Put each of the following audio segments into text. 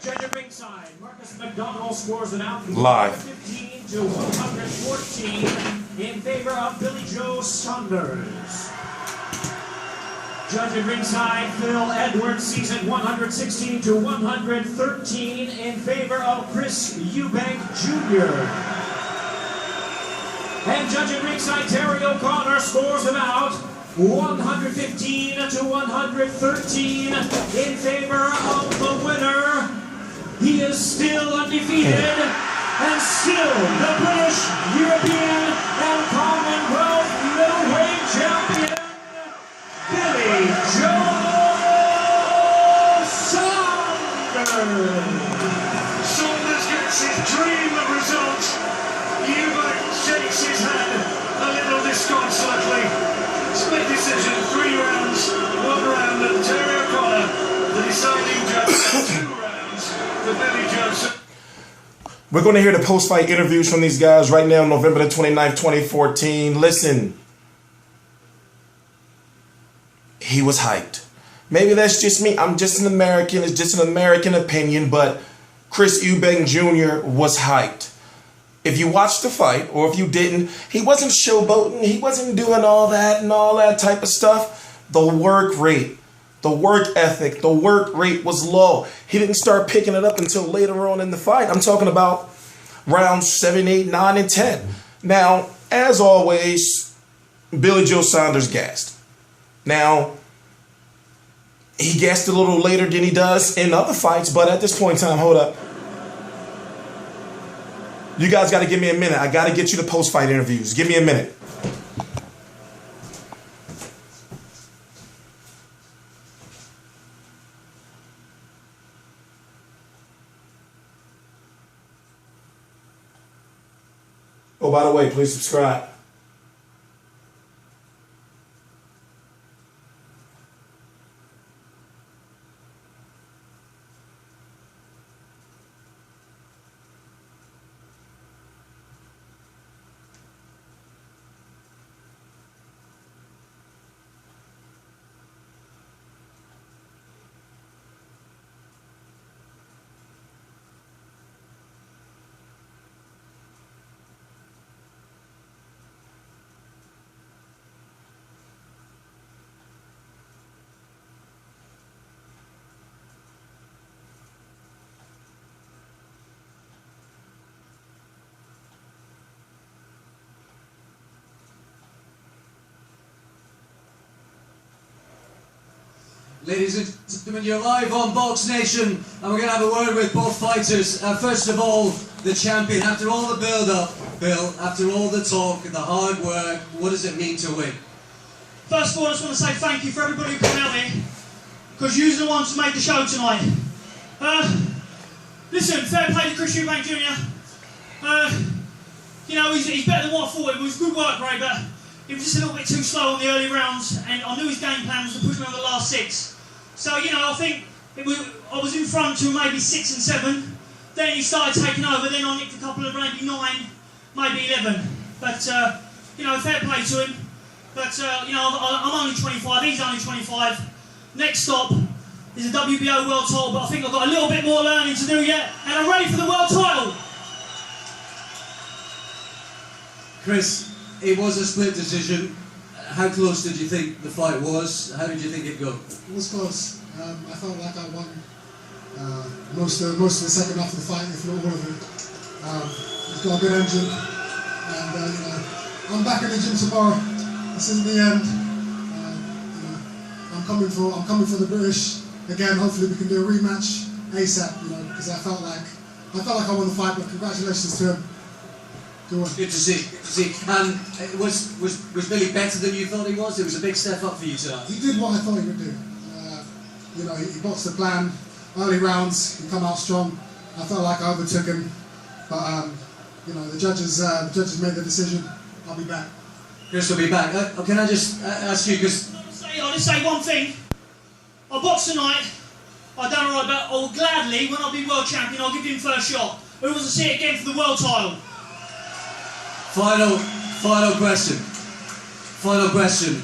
Judge at ringside, Marcus McDonnell scores it out. Live. 15 to 114 in favor of Billy Joe Saunders. Judge at ringside, Phil Edwards sees it 116 to 113 in favor of Chris Eubank Jr. And judge at ringside, Terry O'Connor scores him out 115 to 113 in favor of the winner. He is still undefeated and still the British, European, and Commonwealth Middleweight Champion, Billy Joe Saunders. Saunders gets his dream of result. Eubank shakes his head, a little disconsolately. Split decision, 3 rounds, 1 round, and Terry O'Connor, the deciding judge, 2 rounds for Billy Joe. We're going to hear the post-fight interviews from these guys right now, November the 29th, 2014. Listen. He was hyped. Maybe that's just me. I'm just an American. It's just an American opinion, but Chris Eubank Jr. was hyped. If you watched the fight, or if you didn't, he wasn't showboating. He wasn't doing all that and all that type of stuff. The work rate, the work ethic, the work rate was low. He didn't start picking it up until later on in the fight. I'm talking about rounds 7, 8, 9, and 10. Now, as always, Billy Joe Saunders gassed. Now, he gassed a little later than he does in other fights, but at this point in time, hold up. You guys got to give me a minute. I got to get you the post-fight interviews. Give me a minute. Oh, by the way, please subscribe. Ladies and gentlemen, you're live on Boxnation, and we're going to have a word with both fighters. First of all, the champion. After all the build-up, Bill, after all the talk and the hard work, what does it mean to win? First of all, I just want to say thank you for everybody who came out here, because you're the ones who made the show tonight. Listen, fair play to Chris Eubank Jr. You know, he's better than what I thought. It was good work, Ray, but he was just a little bit too slow on the early rounds, and I knew his game plan was to push me on the last 6. So, you know, I think I was in front to maybe 6 and 7. Then he started taking over. Then I nicked a couple of maybe 9, maybe 11. But, you know, fair play to him. But, you know, I'm only 25. He's only 25. Next stop is a WBO world title, but I think I've got a little bit more learning to do yet. And I'm ready for the world title. Chris, it was a split decision. How close did you think the fight was? How did you think it'd go? It was close. I felt like I won most of the second half of the fight, if not all of it. He's got a good engine, and you know, I'm back in the gym tomorrow. This isn't the end. You know, I'm coming for the British again. Hopefully, we can do a rematch ASAP. You know, because I felt like I won the fight. But congratulations to him. Good to see. Good to see. And was Billy better than you thought he was? It was a big step up for you tonight. He did what I thought he would do. You know, he boxed the plan. Early rounds, he come out strong. I felt like I overtook him, but you know, the judges made the decision. I'll be back. Chris will be back. Can I just ask you, because I'll just say one thing. I boxed tonight. I done alright, but I'll gladly, when I be world champion, I'll give him first shot. Who wants to see it again for the world title? Final question.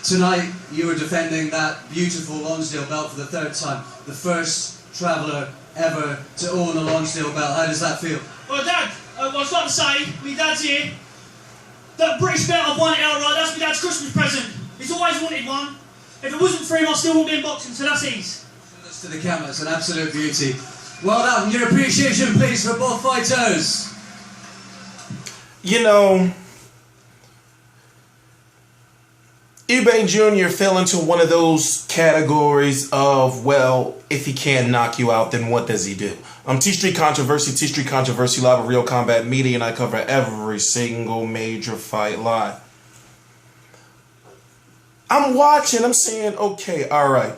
Tonight you were defending that beautiful Lonsdale belt for the 3rd time. The first traveller ever to own a long steel belt. How does that feel? Well, Dad, I was about to say, my dad's here. That British belt I've won it outright, that's my dad's Christmas present. He's always wanted one. If it wasn't for him, I still wouldn't be in boxing, so that's ease. Show this to the camera, it's an absolute beauty. Well done, your appreciation please for both fighters. You know, Eubank Jr. fell into one of those categories of, well, if he can't knock you out, then what does he do? I'm T-Street Controversy live at Real Combat Media, and I cover every single major fight live. I'm watching, I'm saying, okay, all right.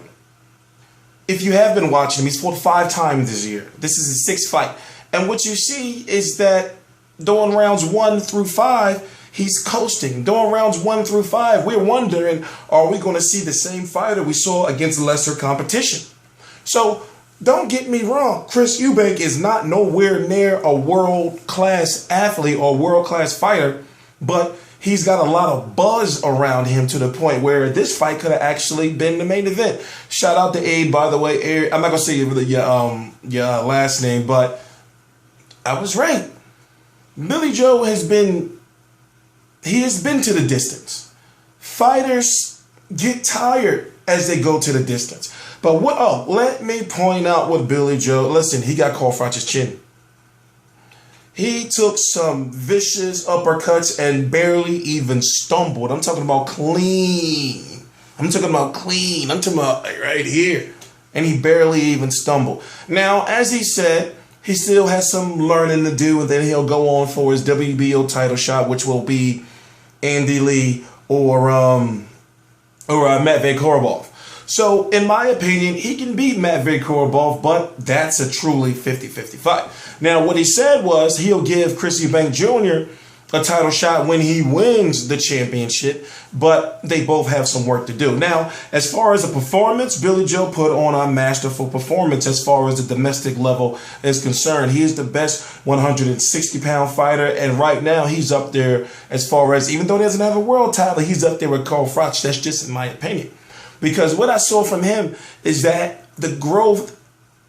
If you have been watching him, he's fought 5 times this year. This is his 6th fight. And what you see is that during rounds 1 through 5, he's coasting. During rounds 1 through 5, we're wondering, are we going to see the same fighter we saw against lesser competition? So, don't get me wrong. Chris Eubank is not nowhere near a world-class athlete or world-class fighter, but he's got a lot of buzz around him to the point where this fight could have actually been the main event. Shout out to Abe, by the way. I'm not going to say your last name, but I was right. Billy Joe has been to the distance. Fighters get tired as they go to the distance. But let me point out what Billy Joe, listen, he got called French's chin. He took some vicious uppercuts and barely even stumbled. I'm talking about clean. I'm talking about right here. And he barely even stumbled. Now, as he said, he still has some learning to do, and then he'll go on for his WBO title shot, which will be Andy Lee or Matvey Korobov. So, in my opinion, he can beat Matvey Korobov, but that's a truly 50-50 fight. Now, what he said was he'll give Chris Eubank Jr. a title shot when he wins the championship, but they both have some work to do. Now, as far as the performance, Billy Joe put on a masterful performance as far as the domestic level is concerned. He is the best 160-pound fighter, and right now he's up there as far as, even though he doesn't have a world title, he's up there with Carl Froch. That's just in my opinion. Because what I saw from him is that the growth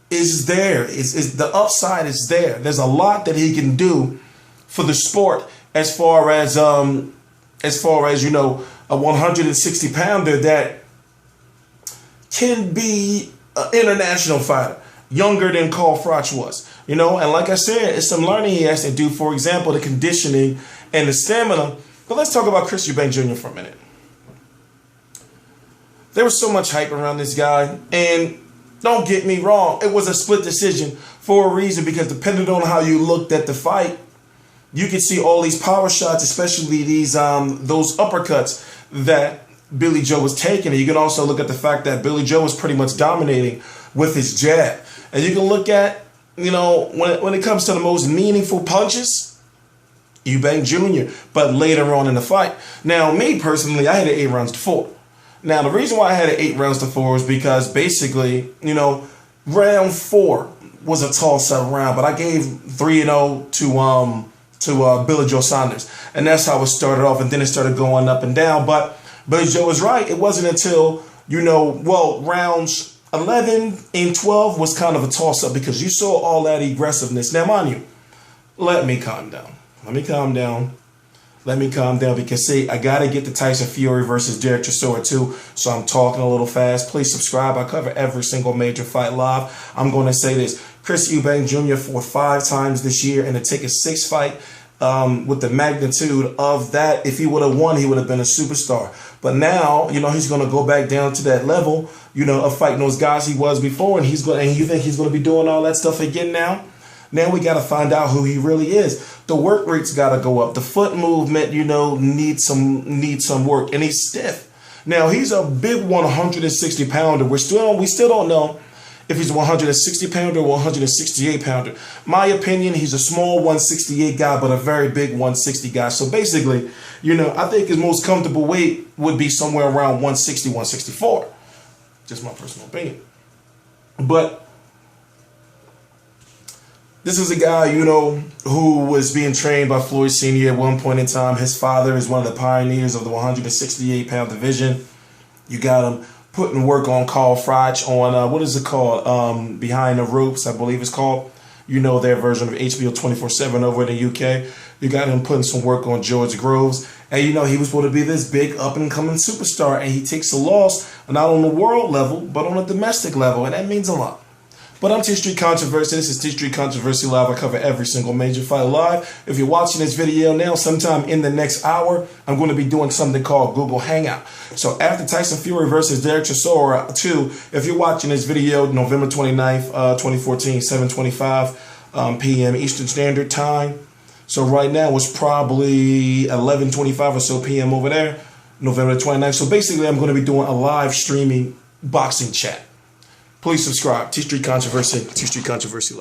is there. The upside is there. There's a lot that he can do for the sport as far as you know, a 160-pounder that can be an international fighter, younger than Carl Froch was. You know, and like I said, it's some learning he has to do, for example, the conditioning and the stamina. But let's talk about Chris Eubank Jr. for a minute. There was so much hype around this guy, and don't get me wrong, it was a split decision for a reason, because depending on how you looked at the fight, you could see all these power shots, especially these those uppercuts that Billy Joe was taking. And you can also look at the fact that Billy Joe was pretty much dominating with his jab. And you can look at, you know, when it comes to the most meaningful punches, Eubank Jr., but later on in the fight. Now, me personally, I had it 8 rounds to 4. Now, the reason why I had it 8 rounds to 4 is because basically, you know, round 4 was a toss-up round, but I gave 3-0 to Billy Joe Saunders, and that's how it started off, and then it started going up and down. But Billy Joe was right. It wasn't until, you know, well, rounds 11 and 12 was kind of a toss-up because you saw all that aggressiveness. Now, mind you, let me calm down. Let me calm down because, see, I got to get the Tyson Fury versus Derek Chisora too, so I'm talking a little fast. Please subscribe. I cover every single major fight live. I'm going to say this. Chris Eubank Jr. fought 5 times this year, and to take a 6th fight with the magnitude of that, if he would have won, he would have been a superstar. But now, you know, he's going to go back down to that level, you know, of fighting those guys he was before, and you think he's going to be doing all that stuff again now? Now we got to find out who he really is. The work rate's got to go up. The foot movement, you know, needs some work, and he's stiff. Now he's a big 160 pounder. We still don't know if he's a 160 pounder or 168 pounder. My opinion, he's a small 168 guy, but a very big 160 guy. So basically, you know, I think his most comfortable weight would be somewhere around 160, 164. Just my personal opinion. But this is a guy, you know, who was being trained by Floyd Sr. at one point in time. His father is one of the pioneers of the 168-pound division. You got him putting work on Carl Froch on, what is it called? Behind the Ropes, I believe it's called. You know, their version of HBO 24/7 over in the UK. You got him putting some work on George Groves. And you know, he was supposed to be this big up-and-coming superstar, and he takes a loss, not on the world level, but on a domestic level, and that means a lot. But I'm T Street Controversy. This is T Street Controversy Live. I cover every single major fight live. If you're watching this video now, sometime in the next hour, I'm going to be doing something called Google Hangout. So after Tyson Fury versus Derek Chisora 2, if you're watching this video November 29th, 2014, 7:25 p.m. Eastern Standard Time. So right now it's probably 11:25 or so p.m. over there, November 29th. So basically I'm going to be doing a live streaming boxing chat. Please subscribe. T Street Controversy, T Street Controversy Live.